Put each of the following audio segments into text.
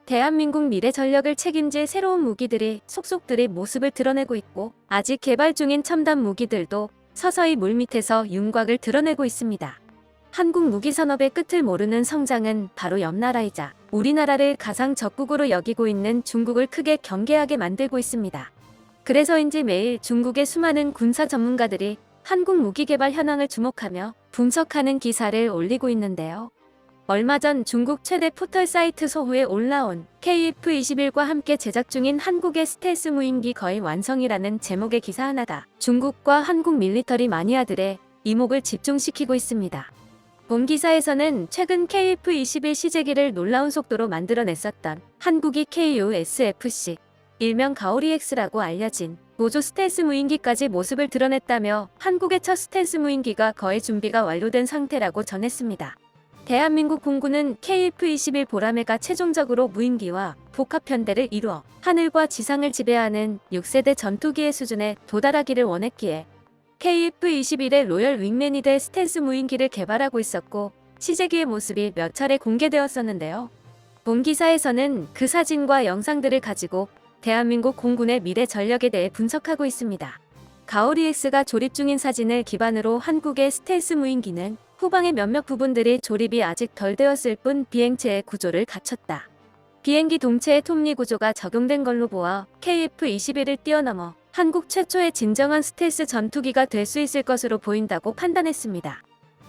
대한민국 미래 전력을 책임질 새로운 무기들이 속속들이 모습을 드러내고 있고 아직 개발 중인 첨단 무기들도 서서히 물밑에서 윤곽을 드러내고 있습니다. 한국 무기 산업의 끝을 모르는 성장은 바로 옆나라이자 우리나라를 가상 적국으로 여기고 있는 중국을 크게 경계하게 만들고 있습니다. 그래서인지 매일 중국의 수많은 군사 전문가들이 한국 무기 개발 현황을 주목하며 분석하는 기사를 올리고 있는데요. 얼마 전 중국 최대 포털 사이트 소후에 올라온 KF-21과 함께 제작 중인 한국의 스텔스 무인기 거의 완성이라는 제목의 기사 하나가 중국과 한국 밀리터리 마니아들의 이목을 집중시키고 있습니다. 본 기사에서는 최근 KF-21 시제기를 놀라운 속도로 만들어냈었던 한국이 KU-SFC, 일명 가오리-X라고 알려진 노조 스텔스 무인기까지 모습을 드러냈다며 한국의 첫 스텔스 무인기가 거의 준비가 완료된 상태라고 전했습니다. 대한민국 공군은 KF-21 보라매가 최종적으로 무인기와 복합편대를 이루어 하늘과 지상을 지배하는 6세대 전투기의 수준에 도달하기를 원했기에 KF-21의 로열 윙맨이 될 스텔스 무인기를 개발하고 있었고 시제기의 모습이 몇 차례 공개되었었는데요. 본 기사에서는 그 사진과 영상들을 가지고 대한민국 공군의 미래 전력에 대해 분석하고 있습니다. 가오리-X가 조립 중인 사진을 기반으로 한국의 스텔스 무인기는 후방의 몇몇 부분들이 조립이 아직 덜 되었을 뿐 비행체의 구조를 갖췄다. 비행기 동체의 톱니 구조가 적용된 걸로 보아 KF-21을 뛰어넘어 한국 최초의 진정한 스텔스 전투기가 될 수 있을 것으로 보인다고 판단했습니다.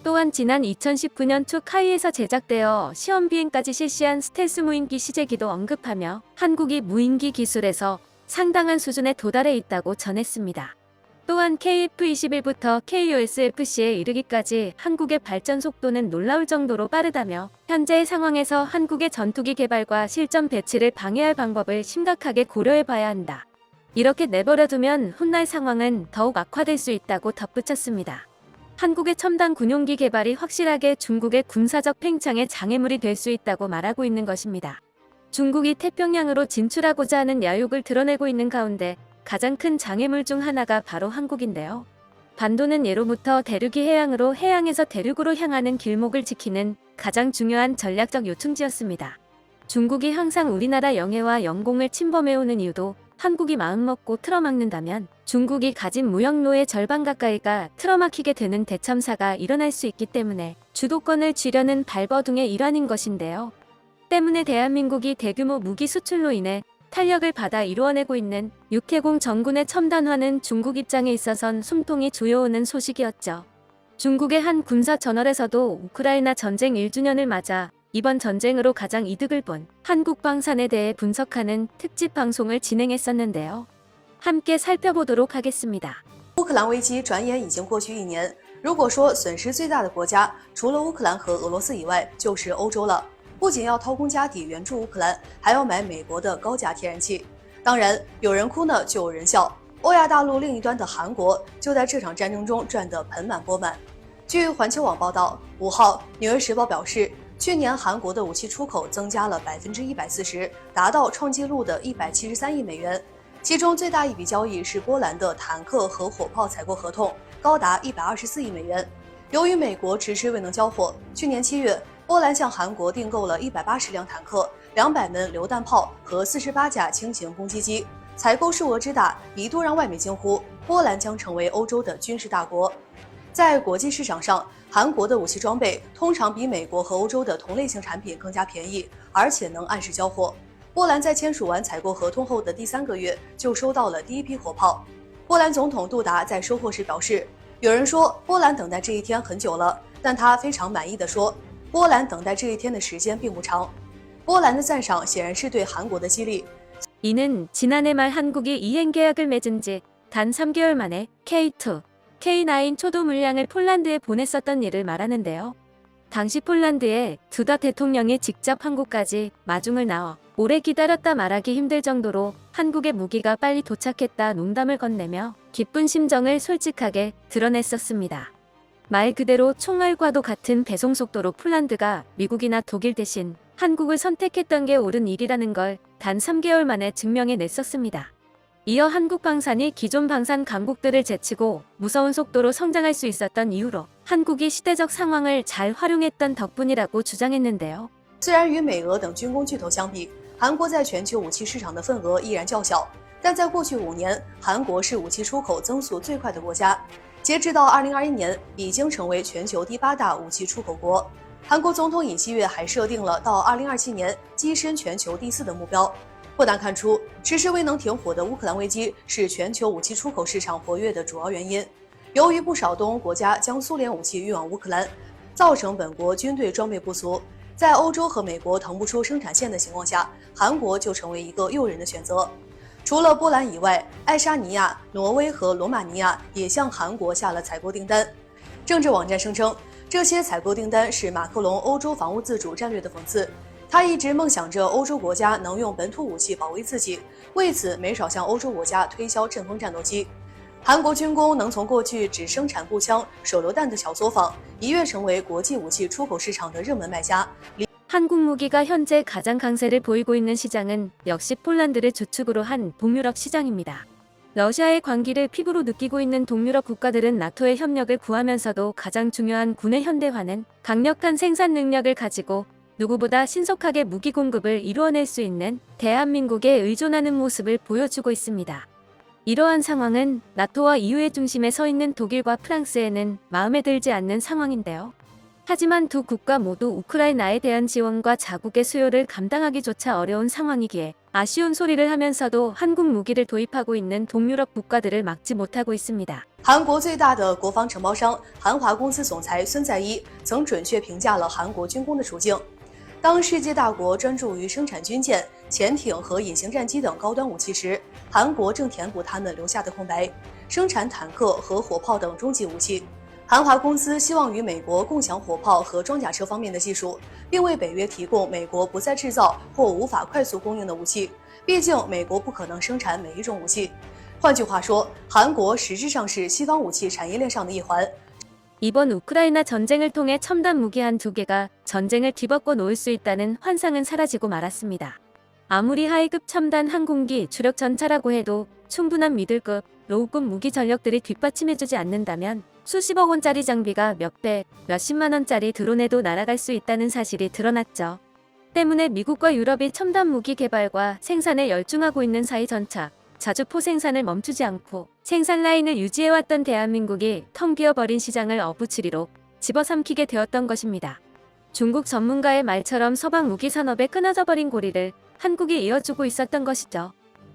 또한 지난 2019년 초 카이에서 제작되어 시험 비행까지 실시한 스텔스 무인기 시제기도 언급하며 한국이 무인기 기술에서 상당한 수준에 도달해 있다고 전했습니다. 또한 KF-21부터 KUSFC에 이르기까지 한국의 발전 속도는 놀라울 정도로 빠르다며 현재의 상황에서 한국의 전투기 개발과 실전 배치를 방해할 방법을 심각하게 고려해 봐야 한다. 이렇게 내버려두면 훗날 상황은 더욱 악화될 수 있다고 덧붙였습니다. 한국의 첨단 군용기 개발이 확실하게 중국의 군사적 팽창의 장애물이 될 수 있다고 말하고 있는 것입니다. 중국이 태평양으로 진출하고자 하는 야욕을 드러내고 있는 가운데 가장 큰 장애물 중 하나가 바로 한국인데요. 반도는 예로부터 대륙이 해양으로 해양에서 대륙으로 향하는 길목을 지키는 가장 중요한 전략적 요충지였습니다. 중국이 항상 우리나라 영해와 영공을 침범해오는 이유도 한국이 마음먹고 틀어막는다면 중국이 가진 무역로의 절반 가까이가 틀어막히게 되는 대참사가 일어날 수 있기 때문에 주도권을 쥐려는 발버둥의 일환인 것인데요. 때문에 대한민국이 대규모 무기 수출로 인해 탄력을 받아 이루어내고 있는 육해공 전군의 첨단화는 중국 입장에 있어선 숨통이 조여오는 소식이었죠. 중국의 한 군사 저널에서도 우크라이나 전쟁 1주년을 맞아 이번 전쟁으로 가장 이득을 본 한국 방산에 대해 분석하는 특집 방송을 진행했었는데요. 함께 살펴보도록 하겠습니다. 乌克兰危机转眼已经过去1年，如果说损失最大的国家除了乌克兰和俄罗斯以外，就是欧洲了。不仅要掏空家底援助乌克兰，还要买美国的高价天然气。当然，有人哭呢，就有人笑。欧亚大陆另一端的韩国就在这场战争中赚得盆满钵满。据环球网报道，5号，《纽约时报》表示，去年韩国的武器出口增加了140%，达到创纪录的173亿美元。其中最大一笔交易是波兰的坦克和火炮采购合同，高达124亿美元。由于美国迟迟未能交货，去年7月，波兰向韩国订购了180辆坦克、200门榴弹炮和48架轻型攻击机，采购数额之大，一度让外媒惊呼波兰将成为欧洲的军事大国。在国际市场上，韩国的武器装备通常比美国和欧洲的同类型产品更加便宜，而且能按时交货。波兰在签署完采购合同后的第3个月就收到了第一批火炮。波兰总统杜达在收货时表示，有人说波兰等待这一天很久了，但他非常满意地说，波兰等待这一天的时间并不长。波兰的赞赏显然是对韩国的激励。 이는 지난해 말 한국이 이행 계약을 맺은 지 단 3개월 만에 K2, K9 초도 물량을 폴란드에 보냈었던 일을 말하는데요. 당시 폴란드의 두다 대통령이 직접 한국까지 마중을 나와 오래 기다렸다 말하기 힘들 정도로 한국의 무기가 빨리 도착했다 농담을 건네며 기쁜 심정을 솔직하게 드러냈었습니다. 말 그대로 총알과도 같은 배송 속도로 폴란드가 미국이나 독일 대신 한국을 선택했던 게 옳은 일이라는 걸 단 3개월 만에 증명해냈었습니다. 이어 한국 방산이 기존 방산 강국들을 제치고 무서운 속도로 성장할 수 있었던 이유로 한국이 시대적 상황을 잘 활용했던 덕분이라고 주장했는데요. 虽然与美俄等军工巨头相比，韩国在全球武器市场的份额依然较小，但在过去5年，韩国是武器出口增速最快的国家。截至到2021年，已经成为全球第8大武器出口国。韩国总统尹锡悦还设定了到2027年跻身全球第4的目标。不难看出，迟迟未能停火的乌克兰危机是全球武器出口市场活跃的主要原因。由于不少东欧国家将苏联武器运往乌克兰，造成本国军队装备不足，在欧洲和美国腾不出生产线的情况下，韩国就成为一个诱人的选择。除了波兰以外，爱沙尼亚、挪威和罗马尼亚也向韩国下了采购订单。政治网站声称，这些采购订单是马克龙欧洲防务自主战略的讽刺。他一直梦想着欧洲国家能用本土武器保卫自己，为此没少向欧洲国家推销阵风战斗机。韩国军工能从过去只生产步枪、手榴弹的小作坊，一跃成为国际武器出口市场的热门卖家。 한국 무기가 현재 가장 강세를 보이고 있는 시장은 역시 폴란드를 주축으로 한 동유럽 시장입니다. 러시아의 관기를 피부로 느끼고 있는 동유럽 국가들은 나토의 협력을 구하면서도 가장 중요한 군의 현대화는 강력한 생산 능력을 가지고 누구보다 신속하게 무기 공급을 이루어낼 수 있는 대한민국에 의존하는 모습을 보여주고 있습니다. 이러한 상황은 나토와 EU의 중심에 서 있는 독일과 프랑스에는 마음에 들지 않는 상황인데요. 하지만 두 국가 모두 우크라이나에 대한 지원과 자국의 수요를 감당하기조차 어려운 상황이기에 아쉬운 소리를 하면서도 한국 무기를 도입하고 있는 동유럽 국가들을 막지 못하고 있습니다. 韩国最大的国防承包商韩华公司总裁孙在一曾准确评价了韩国军工的处境。当世界大国专注于生产军舰、潜艇和隐形战机等高端武器时，韩国正填补他们留下的空白，生产坦克和火炮等终极武器。韩华公司希望与美国共享火炮和装甲车方面的技术，并为北约提供美国不再制造或无法快速供应的武器。毕竟，美国不可能生产每一种武器。换句话说，韩国实质上是西方武器产业链上的一环。 이번 우크라이나 전쟁을 통해 첨단 무기 한2 개가 전쟁을 뒤덮고 놓을 수 있다는 환상은 사라지고 말았습니다. 아무리 하이급 첨단 항공기, 주력 전차라고 해도 충분한 미들급, 로우급 무기 전력들이 뒷받침해주지 않는다면 수십억 원짜리 장비가 몇 백, 몇십만 원짜리 드론에도 날아갈 수 있다는 사실이 드러났죠. 때문에 미국과 유럽이 첨단 무기 개발과 생산에 열중하고 있는 사이 전차, 자주포 생산을 멈추지 않고 생산 라인을 유지해왔던 대한민국이 텅 비어버린 시장을 어부치리로 집어삼키게 되었던 것입니다. 중국 전문가의 말처럼 서방 무기 산업에 끊어져버린 고리를 한국이 이어주고 있었던 것이죠.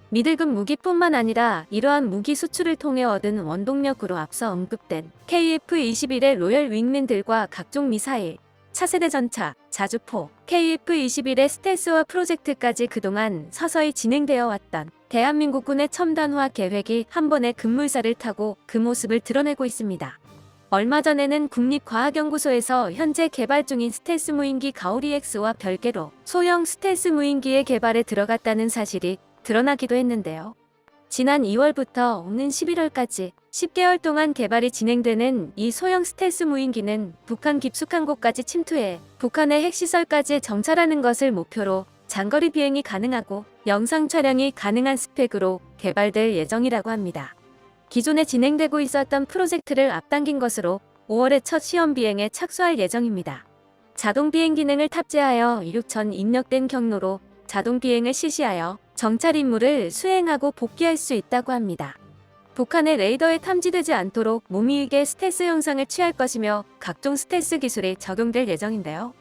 미들급 무기뿐만 아니라 이러한 무기 수출을 통해 얻은 원동력으로 앞서 언급된 KF-21의 로열 윙맨들과 각종 미사일, 차세대 전차, 자주포, KF-21의 스텔스화 프로젝트까지 그동안 서서히 진행되어 왔던 대한민국군의 첨단화 계획이 한 번에 급물살을 타고 그 모습을 드러내고 있습니다. 얼마 전에는 국립과학연구소에서 현재 개발 중인 스텔스 무인기 가오리-X와 별개로 소형 스텔스 무인기의 개발에 들어갔다는 사실이 드러나기도 했는데요. 지난 2월부터 오는 11월까지 10개월 동안 개발이 진행되는 이 소형 스텔스 무인기는 북한 깊숙한 곳까지 침투해 북한의 핵시설까지 정찰하는 것을 목표로 장거리 비행이 가능하고 영상 촬영이 가능한 스펙으로 개발될 예정이라고 합니다. 기존에 진행되고 있었던 프로젝트를 앞당긴 것으로 5월에 첫 시험 비행에 착수할 예정입니다. 자동 비행 기능을 탑재하여 이륙 전 입력된 경로로 자동 비행을 실시하여 정찰 임무를 수행하고 복귀할 수 있다고 합니다. 북한의 레이더에 탐지되지 않도록 무미익의 스텔스 형상을 취할 것이며 각종 스텔스 기술이 적용될 예정인데요.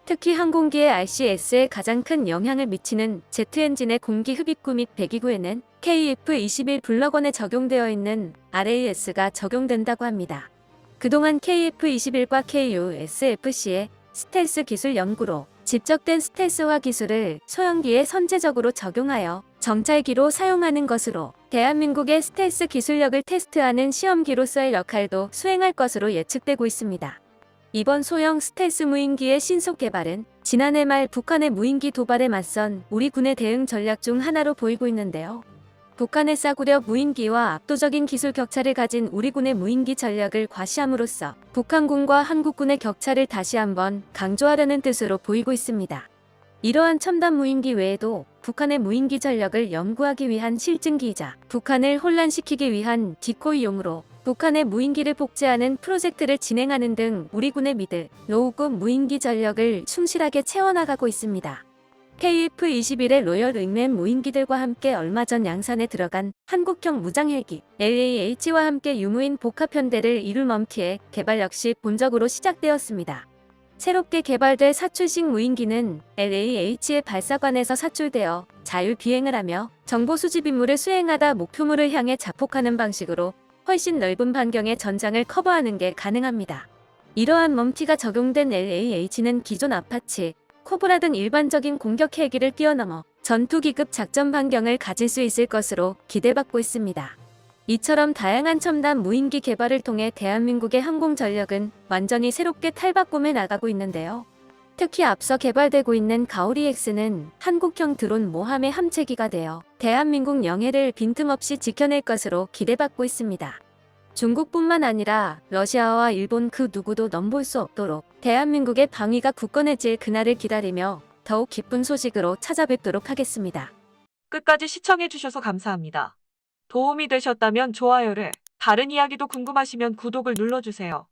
특히 항공기의 RCS에 가장 큰 영향을 미치는 제트 엔진의 공기 흡입구 및 배기구에는 KF-21 블럭원에 적용되어 있는 RAS가 적용된다고 합니다. 그동안 KF-21과 KU-SFC의 스텔스 기술 연구로 집적된 스텔스화 기술을 소형기에 선제적으로 적용하여 정찰기로 사용하는 것으로 대한민국의 스텔스 기술력을 테스트하는 시험기로서의 역할도 수행할 것으로 예측되고 있습니다. 이번 소형 스텔스 무인기의 신속 개발은 지난해 말 북한의 무인기 도발에 맞선 우리 군의 대응 전략 중 하나로 보이고 있는데요. 북한의 싸구려 무인기와 압도적인 기술 격차를 가진 우리 군의 무인기 전략을 과시함으로써 북한군과 한국군의 격차를 다시 한번 강조하려는 뜻으로 보이고 있습니다. 이러한 첨단 무인기 외에도 북한의 무인기 전력을 연구하기 위한 실증기이자 북한을 혼란시키기 위한 디코이용으로 북한의 무인기를 복제하는 프로젝트를 진행하는 등 우리 군의 미들, 로우급 무인기 전력을 충실하게 채워나가고 있습니다. KF-21의 로열 윙맨 무인기들과 함께 얼마 전 양산에 들어간 한국형 무장헬기 LAH와 함께 유무인 복합편대를 이룰 멈티의 개발 역시 본적으로 시작되었습니다. 새롭게 개발될 사출식 무인기는 LAH의 발사관에서 사출되어 자율 비행을 하며 정보 수집 임무를 수행하다 목표물을 향해 자폭하는 방식으로 훨씬 넓은 반경의 전장을 커버하는 게 가능합니다. 이러한 멈티가 적용된 LAH는 기존 아파치, 코브라 등 일반적인 공격 헬기를 뛰어넘어 전투기급 작전 반경을 가질 수 있을 것으로 기대받고 있습니다. 이처럼 다양한 첨단 무인기 개발을 통해 대한민국의 항공 전력은 완전히 새롭게 탈바꿈해 나가고 있는데요. 특히 앞서 개발되고 있는 가오리-X는 한국형 드론 모함의 함체기가 되어 대한민국 영해를 빈틈없이 지켜낼 것으로 기대받고 있습니다. 중국뿐만 아니라 러시아와 일본 그 누구도 넘볼 수 없도록 대한민국의 방위가 굳건해질 그날을 기다리며 더욱 기쁜 소식으로 찾아뵙도록 하겠습니다. 끝까지 시청해주셔서 감사합니다. 도움이 되셨다면 좋아요를, 다른 이야기도 궁금하시면 구독을 눌러주세요.